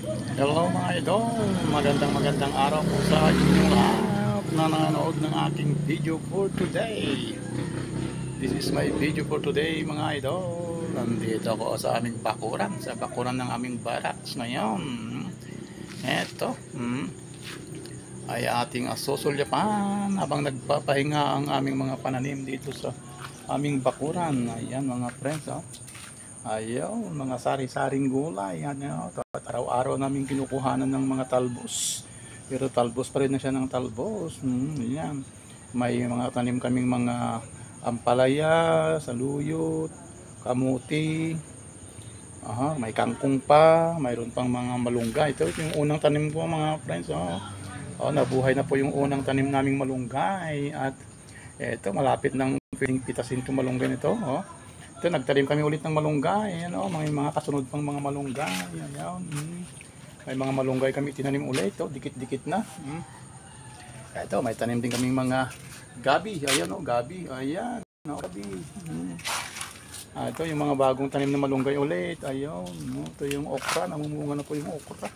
Hello mga idol, magandang araw po sa inyong lahat na nanonood ng aking video for today. This is my video for today mga idol. Nandito ako sa aming bakuran, sa bakuran ng aming barracks ngayon. Eto, ay ating susulyapan habang nagpapahinga ang aming mga pananim dito sa aming bakuran. Ayan mga friends, oh. Ayaw, mga sari-saring gulay. Ano, araw-araw namin kinukuhanan ng mga talbos. Pero talbos pa rin na siya ng talbos. Yan. May mga tanim kaming mga ampalaya, saluyot, kamuti. May kangkong pa, mayroon pang mga malunggay. Ito yung unang tanim ko mga friends. Nabuhay na po yung unang tanim naming malunggay. At ito, malapit nang pwedeng pitasin itong malunggay nito. Ito, nagtanim kami ulit ng malunggay. Ayan, may mga kasunod pang mga malunggay. Ayan, may mga malunggay kami tinanim ulit. Dikit-dikit na. Ito, may tanim din kaming mga gabi. Ayan, gabi. Ayan, gabi. Ito, yung mga bagong tanim na malunggay ulit. Ayan, ito yung okra. Namumunga na po yung okra.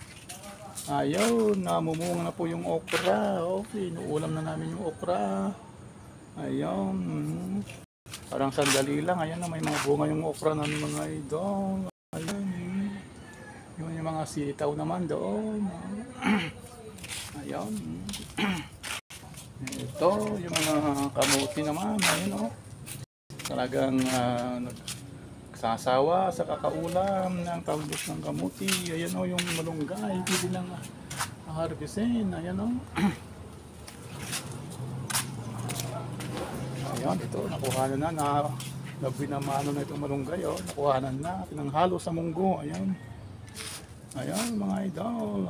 Ayun, namumunga na po yung okra. Okay, inuulam na namin yung okra. Ayun. Parang sandali lang. Ayan na, may mga bunga yung okra namin mga idol. Ayun. Yung mga sitaw naman doon. Ayun. Ito, yung mga kamuti naman. Ayun, talagang nagsasawa sa kakaulam ng talbos ng kamuti. Ayan, yung malunggay. Pwede nang harvestin. Ayan, Ayan, ito, nakuhanan na, nabinamano na itong malunggay, nakuhanan na, pinanghalo sa munggo, ayan. Ayan, mga idol,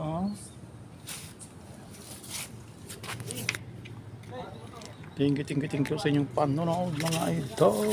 Thank you sa inyong panonood, mga idol.